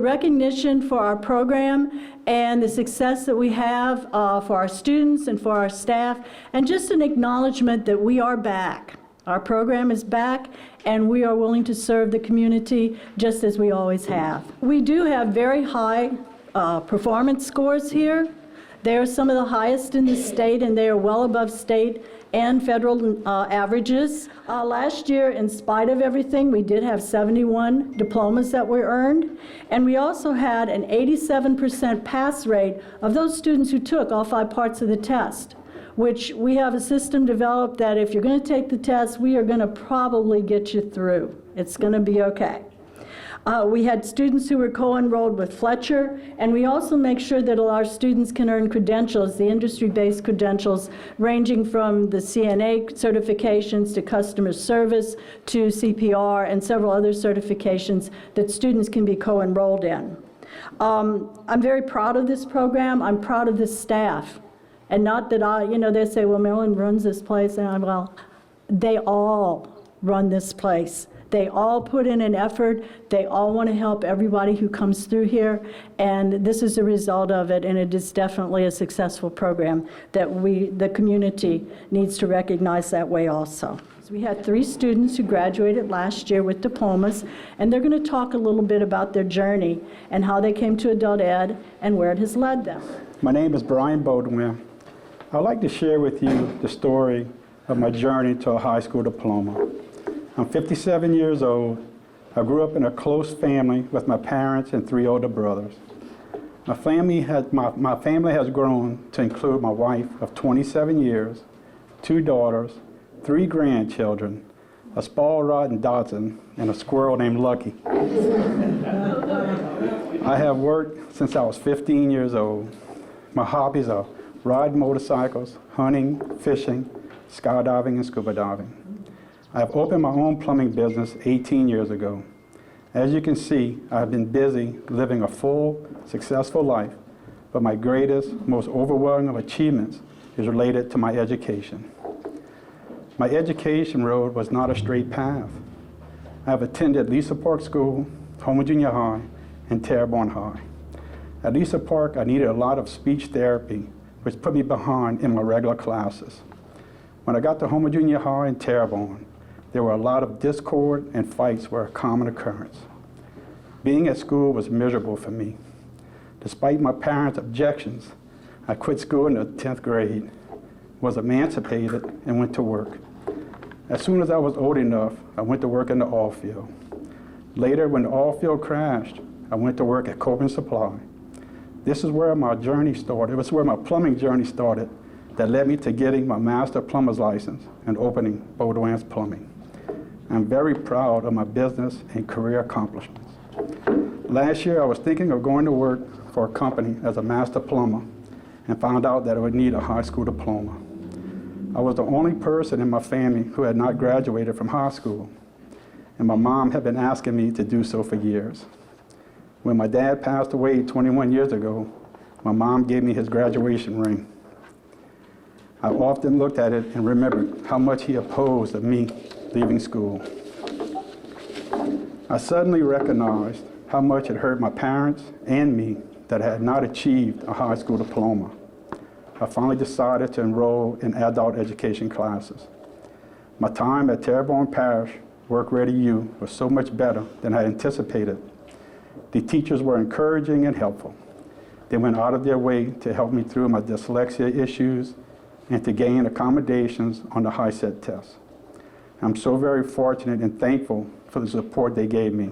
recognition for our program and the success that we have for our students and for our staff, and just an acknowledgement that we are back. Our program is back, and we are willing to serve the community just as we always have. We do have very high performance scores here. They are some of the highest in the state, and they are well above state and federal averages. Last year, in spite of everything, we did have 71 diplomas that were earned, and we also had an 87% pass rate of those students who took all 5 parts of the test, which we have a system developed that if you're going to take the test, we are going to probably get you through. It's going to be okay. We had students who were co-enrolled with Fletcher, and we also make sure that our students can earn credentials, the industry-based credentials, ranging from the CNA certifications to customer service to CPR and several other certifications that students can be co-enrolled in. I'm very proud of this program. I'm proud of this staff. And not that they say, well, Marilyn runs this place, and well, they all run this place. They all put in an effort. They all want to help everybody who comes through here, and this is a result of it, and it is definitely a successful program that the community needs to recognize that way also. So we had 3 students who graduated last year with diplomas, and they're going to talk a little bit about their journey and how they came to adult ed and where it has led them. My name is Brian Baudouin. I'd like to share with you the story of my journey to a high school diploma. I'm 57 years old. I grew up in a close family with my parents and 3 older brothers. My family has grown to include my wife of 27 years, 2 daughters, 3 grandchildren, a spoiled rotten Dachshund, and a squirrel named Lucky. I have worked since I was 15 years old. My hobbies are riding motorcycles, hunting, fishing, skydiving, and scuba diving. I have opened my own plumbing business 18 years ago. As you can see, I have been busy living a full, successful life, but my greatest, most overwhelming of achievements is related to my education. My education road was not a straight path. I have attended Lisa Park School, Homer Junior High, and Terrebonne High. At Lisa Park, I needed a lot of speech therapy, which put me behind in my regular classes. When I got to Homer Junior High and Terrebonne, there were a lot of discord and fights were a common occurrence. Being at school was miserable for me. Despite my parents' objections, I quit school in the 10th grade, was emancipated, and went to work. As soon as I was old enough, I went to work in the oil field. Later, when the oil field crashed, I went to work at Copeland Supply. This is where my journey started. It was where my plumbing journey started that led me to getting my master plumber's license and opening Baudouin's Plumbing. I'm very proud of my business and career accomplishments. Last year, I was thinking of going to work for a company as a master plumber and found out that I would need a high school diploma. I was the only person in my family who had not graduated from high school, and my mom had been asking me to do so for years. When my dad passed away 21 years ago, my mom gave me his graduation ring. I often looked at it and remembered how much he opposed of me leaving school. I suddenly recognized how much it hurt my parents and me that I had not achieved a high school diploma. I finally decided to enroll in adult education classes. My time at Terrebonne Parish Work Ready U was so much better than I anticipated. The teachers were encouraging and helpful. They went out of their way to help me through my dyslexia issues and to gain accommodations on the HiSET test. I'm so very fortunate and thankful for the support they gave me.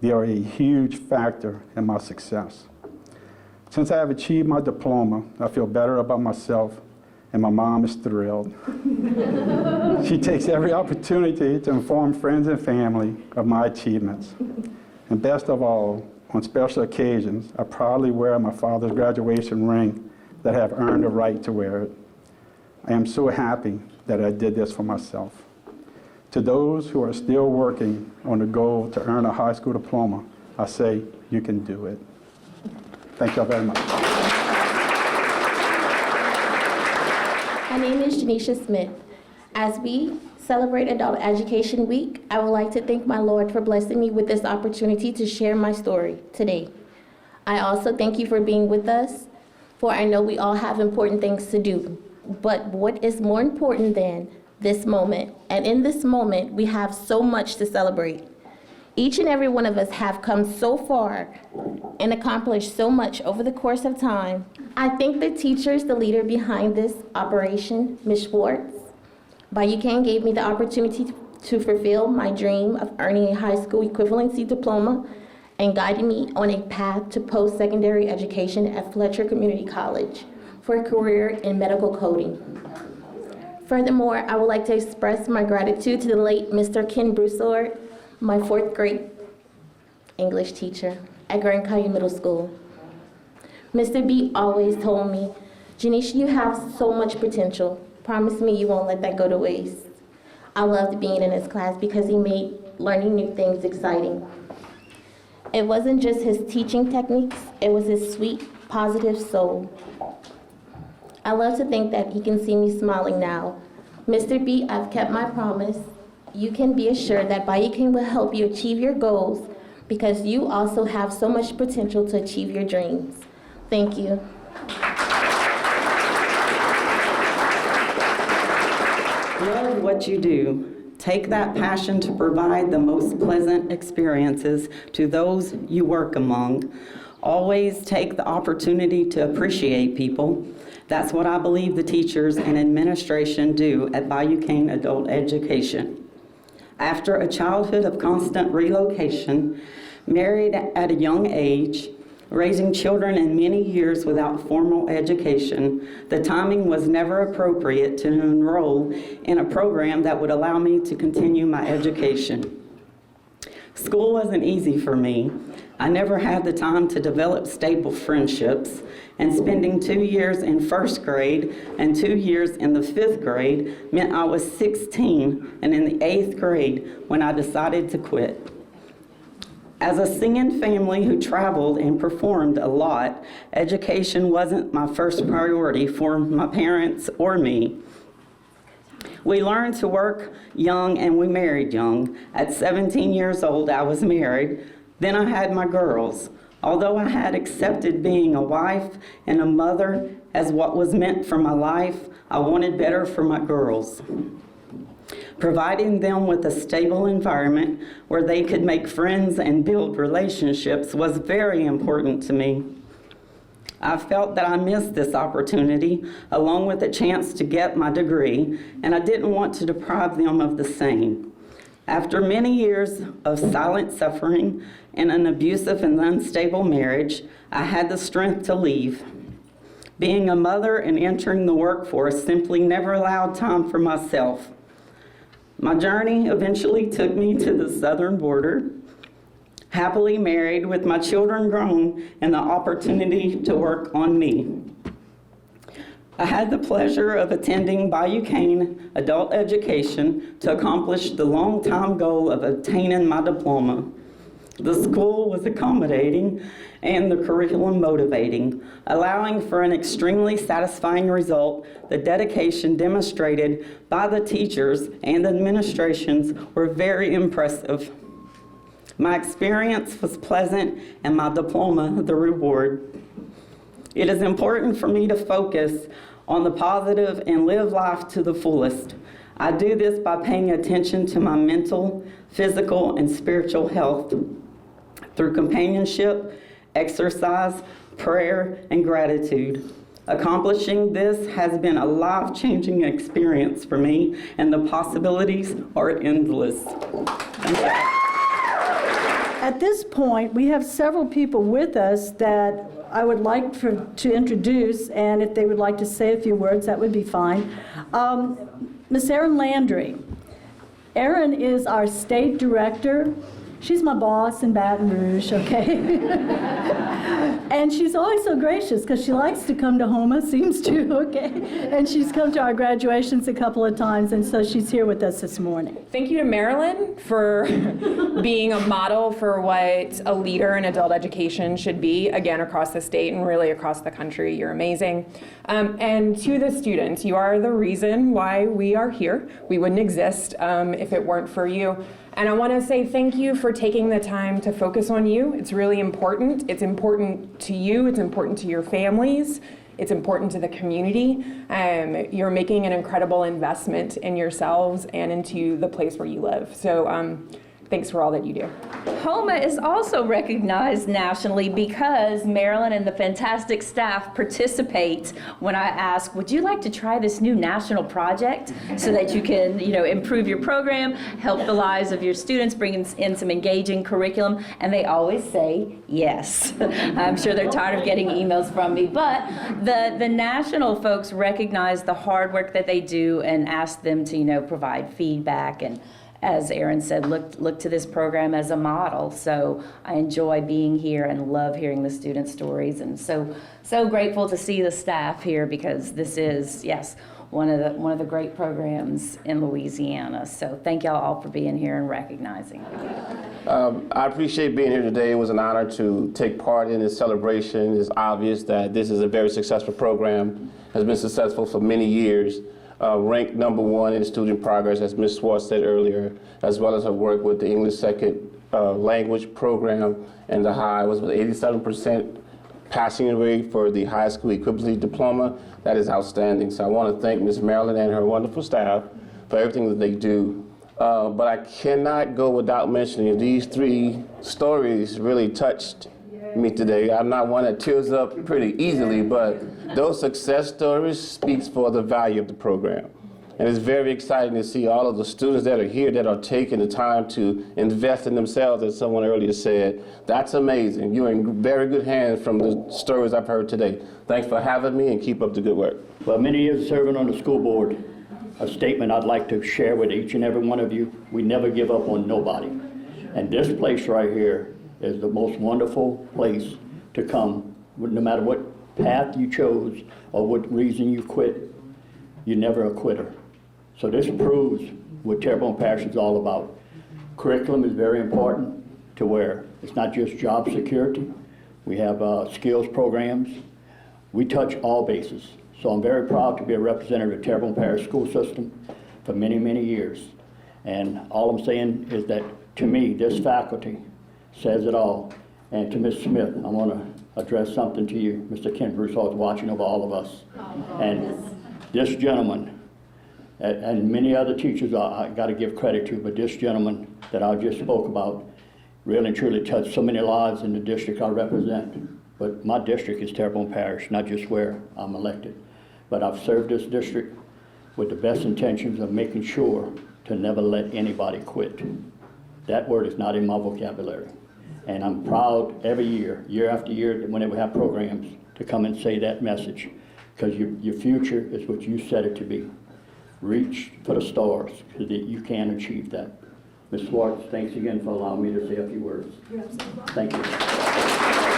They are a huge factor in my success. Since I have achieved my diploma, I feel better about myself, and my mom is thrilled. She takes every opportunity to inform friends and family of my achievements. And best of all, on special occasions, I proudly wear my father's graduation ring that I have earned the right to wear it. I am so happy that I did this for myself. To those who are still working on the goal to earn a high school diploma, I say, you can do it. Thank you all very much. My name is Janisha Smith. As we celebrate Adult Education Week, I would like to thank my Lord for blessing me with this opportunity to share my story today. I also thank you for being with us, for I know we all have important things to do. But what is more important than this moment? And in this moment, we have so much to celebrate. Each and every one of us have come so far and accomplished so much over the course of time. I thank the teachers, the leader behind this operation, Ms. Schwartz. Bayou Cane gave me the opportunity to fulfill my dream of earning a high school equivalency diploma and guiding me on a path to post-secondary education at Fletcher Community College for a career in medical coding. Furthermore, I would like to express my gratitude to the late Mr. Ken Broussard, my 4th grade English teacher at Grand Canyon Middle School. Mr. B always told me, "Janisha, you have so much potential. Promise me you won't let that go to waste." I loved being in his class because he made learning new things exciting. It wasn't just his teaching techniques, it was his sweet, positive soul. I love to think that he can see me smiling now. Mr. B, I've kept my promise. You can be assured that Bayou Cane will help you achieve your goals because you also have so much potential to achieve your dreams. Thank you. Love what you do. Take that passion to provide the most pleasant experiences to those you work among. Always take the opportunity to appreciate people. That's what I believe the teachers and administration do at Bayou Cane Adult Education. After a childhood of constant relocation, married at a young age, raising children in many years without formal education, the timing was never appropriate to enroll in a program that would allow me to continue my education. School wasn't easy for me. I never had the time to develop stable friendships, and spending 2 years in 1st grade and 2 years in the 5th grade meant I was 16 and in the 8th grade when I decided to quit. As a singing family who traveled and performed a lot, education wasn't my first priority for my parents or me. We learned to work young and we married young. At 17 years old, I was married. Then I had my girls. Although I had accepted being a wife and a mother as what was meant for my life, I wanted better for my girls. Providing them with a stable environment where they could make friends and build relationships was very important to me. I felt that I missed this opportunity along with a chance to get my degree, and I didn't want to deprive them of the same. After many years of silent suffering and an abusive and unstable marriage, I had the strength to leave. Being a mother and entering the workforce simply never allowed time for myself. My journey eventually took me to the southern border, happily married with my children grown and the opportunity to work on me. I had the pleasure of attending Bayou Cane Adult Education to accomplish the long-time goal of obtaining my diploma. The school was accommodating and the curriculum motivating, allowing for an extremely satisfying result. The dedication demonstrated by the teachers and administrations were very impressive. My experience was pleasant and my diploma the reward. It is important for me to focus on the positive and live life to the fullest. I do this by paying attention to my mental, physical, and spiritual health through companionship, exercise, prayer, and gratitude. Accomplishing this has been a life-changing experience for me, and the possibilities are endless. Thank you. At this point, we have several people with us that I would like to introduce, and if they would like to say a few words, that would be fine. Miss Erin Landry. Erin is our state director. She's my boss in Baton Rouge, okay? And she's always so gracious because she likes to come to Homa, seems to, okay? And she's come to our graduations a couple of times, and so she's here with us this morning. Thank you to Marilyn for being a model for what a leader in adult education should be, again, across the state and really across the country. You're amazing. And to the students, you are the reason why we are here. We wouldn't exist if it weren't for you. And I want to say thank you for taking the time to focus on you. It's really important. It's important to you. It's important to your families. It's important to the community. You're making an incredible investment in yourselves and into the place where you live. So thanks for all that you do. Homa is also recognized nationally because Marilyn and the fantastic staff participate when I ask, would you like to try this new national project so that you can, improve your program, help the lives of your students, bring in some engaging curriculum, and they always say yes. I'm sure they're tired of getting emails from me, but the national folks recognize the hard work that they do and ask them to, provide feedback, and as Erin said, look to this program as a model. So I enjoy being here and love hearing the student stories, and so grateful to see the staff here because this is, yes, one of the great programs in Louisiana. So thank y'all all for being here and recognizing. I appreciate being here today. It was an honor to take part in this celebration. It's obvious that this is a very successful program, has been successful for many years. Ranked #1 in student progress, as Ms. Swartz said earlier, as well as her work with the English second language program and the high was with 87% passing rate for the high school equivalency diploma. That is outstanding. So I want to thank Ms. Marilyn and her wonderful staff for everything that they do. But I cannot go without mentioning these 3 stories really touched me today. I'm not one that tears up pretty easily, but those success stories speaks for the value of the program. And it's very exciting to see all of the students that are here that are taking the time to invest in themselves, as someone earlier said. That's amazing. You're in very good hands from the stories I've heard today. Thanks for having me and keep up the good work. Well, many years serving on the school board, a statement I'd like to share with each and every one of you: we never give up on nobody. And this place right here is the most wonderful place to come. No matter what path you chose or what reason you quit, you're never a quitter. So this proves what Terrebonne Parish is all about. Curriculum is very important to where it's not just job security. We have skills programs. We touch all bases. So I'm very proud to be a representative of the Terrebonne Parish school system for many, many years. And all I'm saying is that, to me, this faculty says it all. And to Ms. Smith, I want to address something to you. Mr. Ken Broussard is watching over all of us. And this gentleman, and many other teachers I got to give credit to, but this gentleman that I just spoke about really and truly touched so many lives in the district I represent. But my district is Terrebonne Parish, not just where I'm elected. But I've served this district with the best intentions of making sure to never let anybody quit. That word is not in my vocabulary. And I'm proud every year, year after year, whenever we have programs, to come and say that message. Because your future is what you set it to be. Reach for the stars so that you can achieve that. Ms. Swartz, thanks again for allowing me to say a few words. Thank you.